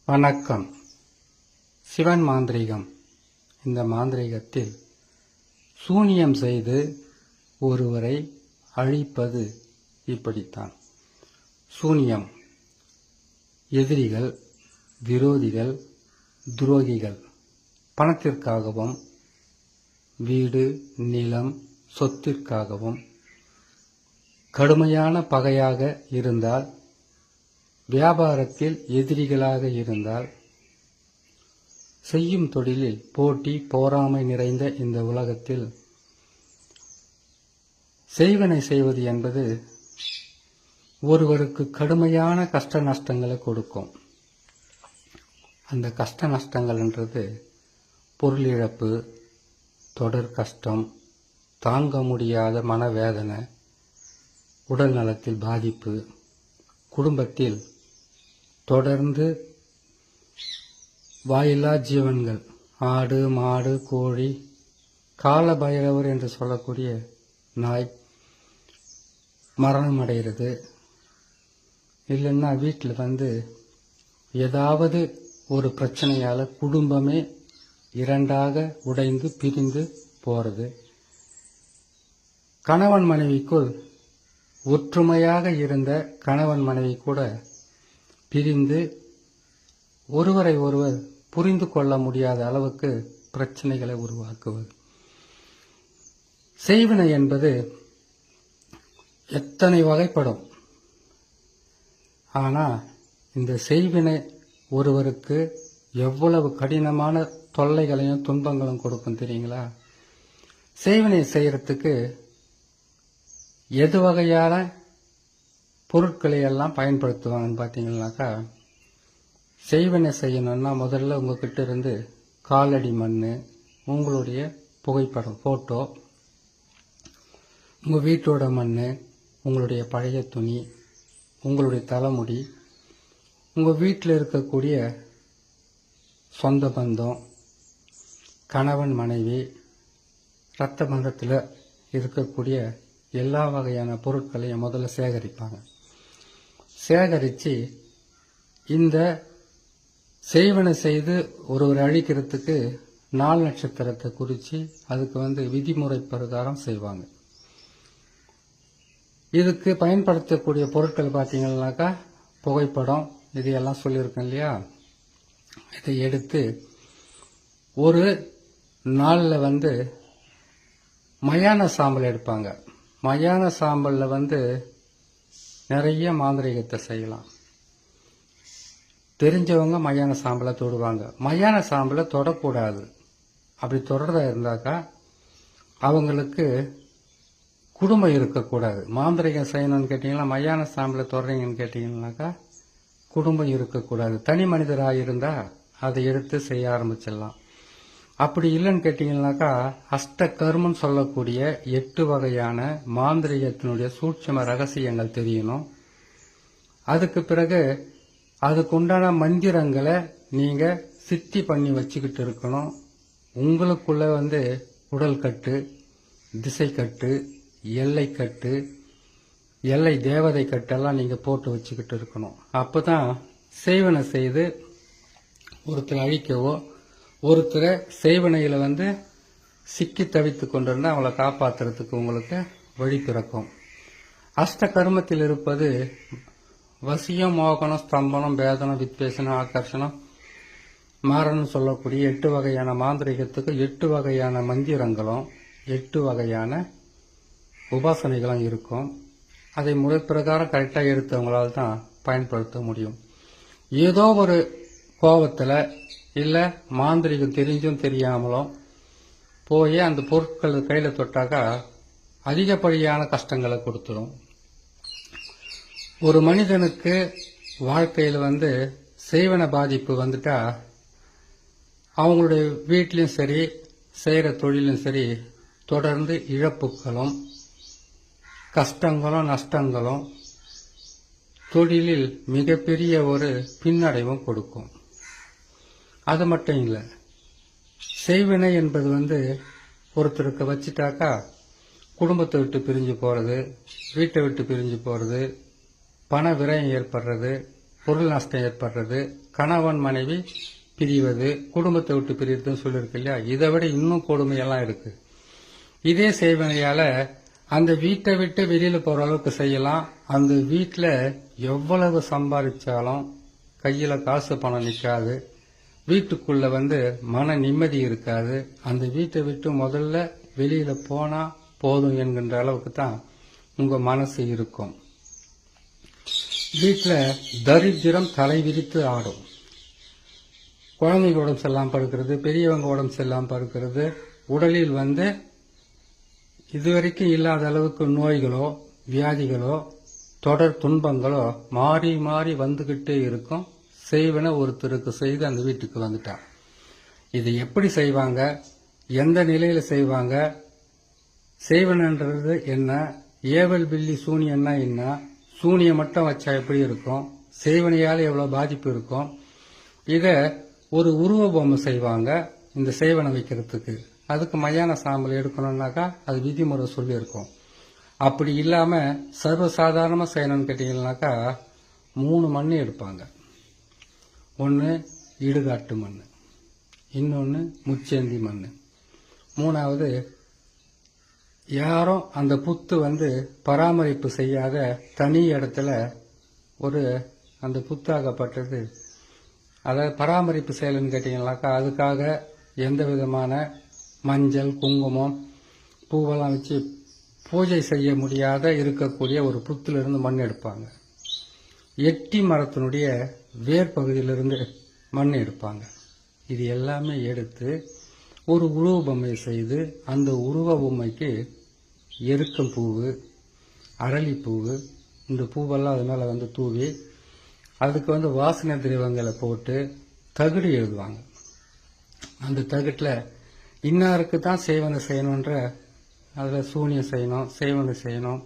வணக்கம். சிவன் மாந்திரீகம். இந்த மாந்திரீகத்தில் சூனியம் செய்து ஒருவரை அழிப்பது இப்படித்தான். சூனியம் எதிரிகள், விரோதிகள், துரோகிகள் பணத்திற்காகவும் வீடு, நிலம், சொத்திற்காகவும் கடுமையான பகையாக இருந்தால், வியாபாரத்தில் எதிரிகளாக இருந்தால், செய்யும் தொழிலில் போட்டி பொறாமை நிறைந்த இந்த உலகத்தில் செய்வினை செய்வது என்பது ஒருவருக்கு கடுமையான கஷ்ட நஷ்டங்களை கொடுக்கும். அந்த கஷ்ட நஷ்டங்கள் என்றது பொருள் இழப்பு, தொடர் கஷ்டம், தாங்க முடியாத மனவேதனை, உடல் நலத்தில் பாதிப்பு, குடும்பத்தில் தொடர்ந்து வாயில்லா ஜீவன்கள், ஆடு, மாடு, கோழி, கால பைரவர் என்று சொல்லக்கூடிய நாய் மரணம் அடைகிறது. இல்லைன்னா வீட்டில் ஏதாவது ஒரு பிரச்சனையால் குடும்பமே இரண்டாக உடைந்து பிரிந்து போகிறது. கணவன் மனைவிக்குள் ஒற்றுமையாக இருந்த கணவன் மனைவி கூட பிரிந்து ஒருவரை ஒருவர் புரிந்து கொள்ள முடியாத அளவுக்கு பிரச்சனைகளை உருவாக்குவது. செய்வினை என்பது எத்தனை வகைப்படும். ஆனால் இந்த செய்வினை ஒருவருக்கு எவ்வளவு கடினமான தொல்லைகளையும் துன்பங்களும் கொடுக்கும் தெரியுங்களா? செய்வினை செய்யறதுக்கு எது வகையான பொருட்களை எல்லாம் பயன்படுத்துவாங்கன்னு பார்த்தீங்கன்னாக்கா, செய்வினை செய்யணும்னா முதல்ல உங்ககிட்ட இருந்து காலடி மண், உங்களுடைய புகைப்படம் ஃபோட்டோ, உங்கள் வீட்டோட மண், உங்களுடைய பழைய துணி, உங்களுடைய தலைமுடி, உங்கள் வீட்டில் இருக்கக்கூடிய சொந்த பந்தம், கணவன் மனைவி, இரத்த பந்தத்தில் இருக்கக்கூடிய எல்லா வகையான பொருட்களையும் முதல்ல சேகரிப்பாங்க. சேகரித்து இந்த செய்வினை செய்து ஒருவரை அழிக்கிறதுக்கு நாள் நட்சத்திரத்தை குறித்து அதுக்கு விதிமுறை பிரகாரம் செய்வாங்க. இதுக்கு பயன்படுத்தக்கூடிய பொருட்கள் பார்த்தீங்கன்னாக்கா, புகைப்படம், இதையெல்லாம் சொல்லியிருக்கேன் இல்லையா? இதை எடுத்து ஒரு நாளில் மயான சாம்பல் எடுப்பாங்க. மயான சாம்பலில் நிறைய மாந்திரீகத்தை செய்யலாம். தெரிஞ்சவங்க மயான சாம்பலை தொடுவாங்க. மயான சாம்பலை தொடக்கூடாது. அப்படி தொடர்றதா இருந்தாக்கா அவங்களுக்கு குடும்பம் இருக்கக்கூடாது. மாந்திரீகம் செய்யணும்னு கேட்டீங்கன்னா, மயான சாம்பலை தொடறீங்கன்னு கேட்டீங்கன்னாக்கா குடும்பம் இருக்கக்கூடாது. தனி மனிதராக இருந்தால் அதை எடுத்து செய்ய ஆரம்பிச்சிடலாம். அப்படி இல்லைன்னு கேட்டீங்கன்னாக்கா, அஷ்ட கர்மம் சொல்லக்கூடிய 8 வகையான மாந்திரிகத்தினுடைய சூட்சும ரகசியங்கள் தெரியணும். அதுக்கு பிறகு அதுக்குண்டான மந்திரங்களை நீங்க சித்தி பண்ணி வச்சுக்கிட்டு இருக்கணும். உங்களுக்குள்ள உடல் கட்டு, திசை கட்டு, எல்லை கட்டு, எல்லை தேவதை கட்டெல்லாம் நீங்க போட்டு வச்சுக்கிட்டு இருக்கணும். அப்பதான் செய்வனை செய்து ஒருத்தர் அழிக்கவோ, ஒருத்தரை செய்வனையில் சிக்கி தவித்து கொண்டிருந்தா அவளை காப்பாற்றுறதுக்கு உங்களுக்கு வழி பிறக்கும். அஷ்ட கர்மத்தில் இருப்பது வசியம், மோகனம், ஸ்தம்பனம், பேதனம், வித்வேஷனம், ஆகர்ஷணம், மாறணும் சொல்லக்கூடிய 8 வகையான மாந்திரிகத்துக்கு 8 வகையான மந்திரங்களும் 8 வகையான உபாசனைகளும் இருக்கும். அதை முறை பிரகாரம் கரெக்டாக எடுத்தவங்களால் தான் பயன்படுத்த முடியும். ஏதோ ஒரு கோபத்தில் இல்லை மாந்திரிகம் தெரிஞ்சும் தெரியாமலும் போய் அந்த பொருட்கள் கையில் தொட்டாக்கா அதிகப்படியான கஷ்டங்களை கொடுத்துடும். ஒரு மனிதனுக்கு வாழ்க்கையில் செய்வன பாதிப்பு வந்துட்டா அவங்களுடைய வீட்டிலும் சரி, செய்கிற தொழிலும் சரி, தொடர்ந்து இழப்புகளும் கஷ்டங்களும் நஷ்டங்களும் தொழிலில் மிகப்பெரிய ஒரு பின்னடைவும் கொடுக்கும். அது மட்டும் இல்லை, செய்வினை என்பது ஒருத்தருக்கு வச்சுட்டாக்கா குடும்பத்தை விட்டு பிரிஞ்சு போகிறது, வீட்டை விட்டு பிரிஞ்சு போகிறது, பண விரயம் ஏற்படுறது, பொருள் நஷ்டம் ஏற்படுறது, கணவன் மனைவி பிரிவது, குடும்பத்தை விட்டு பிரிவதுன்னு சொல்லியிருக்கு இல்லையா? இதை விட இன்னும் கொடுமையெல்லாம் இருக்கு. இதே செய்வனையால அந்த வீட்டை விட்டு வெளியில போற அளவுக்கு செய்யலாம். அந்த வீட்டுல எவ்வளவு சம்பாதிச்சாலும் கையில காசு பணம் நிற்காது. வீட்டுக்குள்ள மன நிம்மதி இருக்காது. அந்த வீட்டை விட்டு முதல்ல வெளியில போனா போதும் என்கின்ற அளவுக்கு தான் உங்க மனசு இருக்கும். வீட்டுல தரித்திரம் தலை விரித்து ஆடும். குழந்தைங்க உடம்பு செல்லாம படுக்கிறது, பெரியவங்க உடம்பு செல்லாம படுக்கிறது, உடலில் இதுவரைக்கும் இல்லாத அளவுக்கு நோய்களோ வியாதிகளோ தொடர் துன்பங்களோ மாறி மாறி வந்துகிட்டே இருக்கும். செய்வன ஒருத்தருக்கு செய்து அந்த வீட்டுக்கு வந்துட்டான். இது எப்படி செய்வாங்க, எந்த நிலையில செய்வாங்க, செய்வனன்றது என்ன, ஏவல் பில்லி சூனியன்னா என்ன, சூனியம் மட்டும் வச்சா எப்படி இருக்கும், செய்வனையால எவ்வளவு பாதிப்பு இருக்கும். இத ஒரு உருவ பொம்மை செய்வாங்க இந்த செய்வனை வைக்கிறதுக்கு. அதுக்கு மயான சாம்பல் எடுக்கணும்னாக்கா அது விதிமுறை சொல்லி இருக்கும். அப்படி இல்லாம சர்வசாதாரணமா செய்யணும்னு கேட்டீங்கன்னாக்கா 3 மண் எடுப்பாங்க. ஒன்னு இடுகாட்டு மண், இன்னொன்னு முச்சேந்தி மண், மூணாவது யாரும் அந்த புத்து பராமரிப்பு செய்யாத தனி இடத்துல அந்த புத்தாகப்பட்டது. அதாவது பராமரிப்பு செய்யலன்னு கேட்டீங்கன்னாக்கா அதுக்காக எந்த விதமான மஞ்சள் குங்குமம் பூவெல்லாம் வச்சு பூஜை செய்ய முடியாத இருக்கக்கூடிய ஒரு புத்திலிருந்து மண் எடுப்பாங்க. எட்டி மரத்தினுடைய வேர் பகுதியிலிருந்து மண் எடுப்பாங்க. இது எல்லாமே எடுத்து ஒரு உருவ பொம்மை செய்து அந்த உருவ பொம்மைக்கு எருக்கம் பூவு, அரளிப்பூவு, இந்த பூவெல்லாம் அது மேல தூவி அதுக்கு வாசனை திரவங்களை போட்டு தகுடு எழுதுவாங்க. அந்த தகுட்டுல இன்னாருக்கு தான் செய்வனை செய்யணுன்ற, அதில் சூனியம் செய்யணும், செய்வனை செய்யணும்,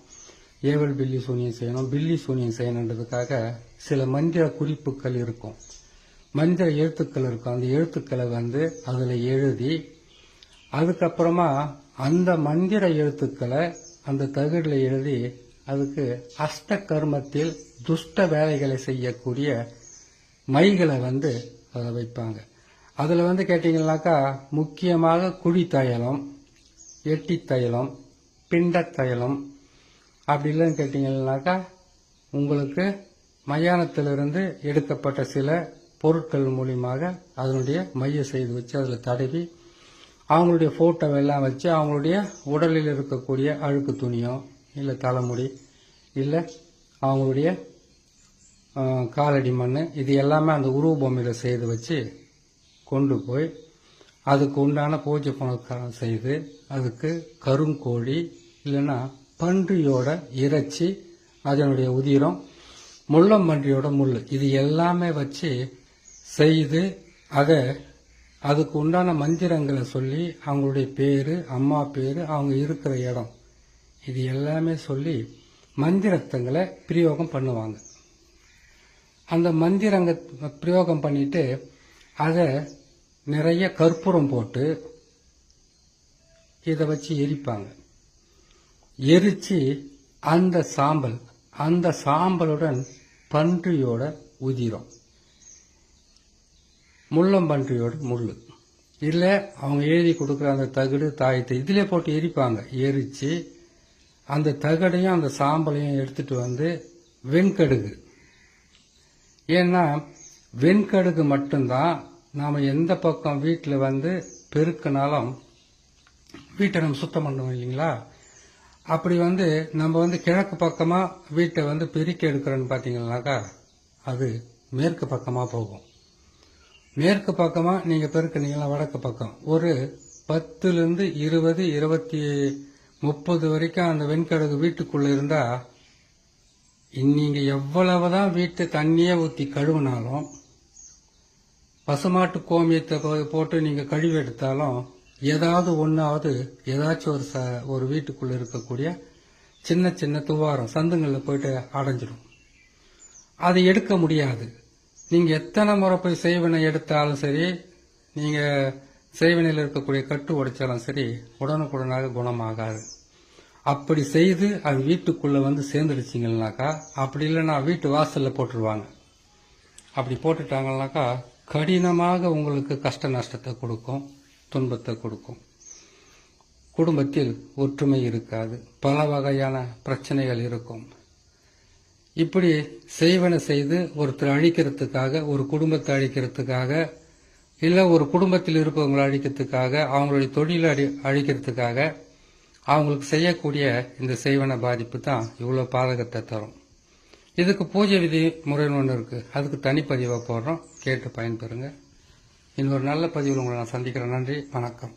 ஏவல் பில்லி சூனியம் செய்யணும், பில்லி சூனியம் செய்யணுன்றதுக்காக சில மந்திர குறிப்புகள் இருக்கும், மந்திர எழுத்துக்கள் இருக்கும். அந்த எழுத்துக்களை அதில் எழுதி அதுக்கப்புறமா அந்த மந்திர எழுத்துக்களை அந்த தகுடுல எழுதி அதுக்கு அஷ்ட கர்மத்தில் துஷ்ட வேலைகளை செய்யக்கூடிய மைகளை அதை வைப்பாங்க. அதுல கேட்டீங்கன்னாக்கா முக்கியமாக குழி தைலம், எட்டி தைலம், பிண்ட தைலம், அப்படி இல்லைன்னு கேட்டீங்கன்னாக்கா உங்களுக்கு மயானத்திலிருந்து எடுக்கப்பட்ட சில பொருட்கள் மூலியமாக அதனுடைய மைய செய்து வச்சு அதில் தடவி அவங்களுடைய போட்டோவெல்லாம் வச்சு அவங்களுடைய உடலில் இருக்கக்கூடிய அழுக்கு துணியோ இல்லை தலைமுடி இல்லை அவங்களுடைய காலடி மண் இது எல்லாமே அந்த உருவ பொம்மையில் செய்து வச்சு கொண்டு போய் அதுக்கு உண்டான பூஜை புனஸ்காரம் செய்து அதுக்கு கருங்கோழி இல்லைன்னா பன்றியோட இறைச்சி, அதனுடைய உதிரம், முள்ளம்பன்றியோட முள், இது எல்லாமே வச்சு செய்து அதை அதுக்கு உண்டான மந்திரங்களை சொல்லி அவங்களுடைய பேரு, அம்மா பேரு, அவங்க இருக்கிற இடம், இது எல்லாமே சொல்லி மந்திரத்தங்களை பிரயோகம் பண்ணுவாங்க. அந்த மந்திரங்க பிரயோகம் பண்ணிட்டு அதை நிறைய கற்பூரம் போட்டு இதை வச்சு எரிப்பாங்க. எரிச்சு அந்த சாம்பலுடன் பன்றியோட உதிரம், முள்ளம்பன்றியோட முள்ளு, இல்ல அவங்க எழுதி கொடுக்குற அந்த தகுடு தாயத்தை இதிலே போட்டு எரிப்பாங்க. எரிச்சு அந்த தகடையும் அந்த சாம்பலையும் எடுத்துட்டு வெண்கடுகு, ஏன்னா வெண்கடுகு மட்டும்தான் நாம எந்த பக்கம் வீட்டில் பெருக்கினாலும் வீட்டை நம்ம சுத்தம் பண்ணுவோம் இல்லைங்களா? அப்படி நம்ம கிழக்கு பக்கமா வீட்டை பெருக்கி எடுக்கிறோன்னு பாத்தீங்கன்னாக்கா அது மேற்கு பக்கமா போகும். மேற்கு பக்கமா நீங்க பெருக்கினீங்களா வடக்கு பக்கம் ஒரு 10 20 20 30 வரைக்கும் அந்த வெண்கடுகு வீட்டுக்குள்ள இருந்தா நீங்க எவ்வளவுதான் வீட்டு தண்ணியே ஊத்தி கழுவினாலும், பசுமாட்டு கோமியத்தை போட்டு நீங்க கழுவி எடுத்தாலும் ஏதாவது ஒன்னாவது ஏதாச்சும் ஒரு வீட்டுக்குள்ள இருக்கக்கூடிய சின்ன சின்ன துவாரம் சந்துங்கள்ல போயிட்டு அடைஞ்சிடும். அதை எடுக்க முடியாது. நீங்க எத்தனை முறை போய் செய்வனை எடுத்தாலும் சரி, நீங்க செய்வனையில் இருக்கக்கூடிய கட்டு உடைச்சாலும் சரி, உடனுக்குடனாக குணமாகாது. அப்படி செய்து அது வீட்டுக்குள்ள சேர்ந்துடுச்சிங்கன்னாக்கா, அப்படி இல்லைன்னா வீட்டு வாசல்ல போட்டுருவாங்க. அப்படி போட்டுட்டாங்கன்னாக்கா கடினமாக உங்களுக்கு கஷ்ட நஷ்டத்தை கொடுக்கும், துன்பத்தை கொடுக்கும். குடும்பத்தில் ஒற்றுமை இருக்காது, பல வகையான பிரச்சனைகள் இருக்கும். இப்படி செய்வன செய்து ஒருத்தர் அழிக்கிறதுக்காக, ஒரு குடும்பத்தை அழிக்கிறதுக்காக, இல்லை ஒரு குடும்பத்தில் இருப்பவங்களை அழிக்கிறதுக்காக, அவங்களுடைய தொழிலை அழிக்கிறதுக்காக அவங்களுக்கு செய்யக்கூடிய இந்த செய்வன பாதிப்பு தான் இவ்வளோ பாதகத்தை தரும். இதுக்கு பூஜை விதி முறைன்னு ஒன்று இருக்குது, அதுக்கு தனிப்பதிவாக போடுறோம், கேட்டு பயன்பெறுங்க. இன்னொரு நல்ல பதிவில் உங்களை நான் சந்திக்கிறேன். நன்றி, வணக்கம்.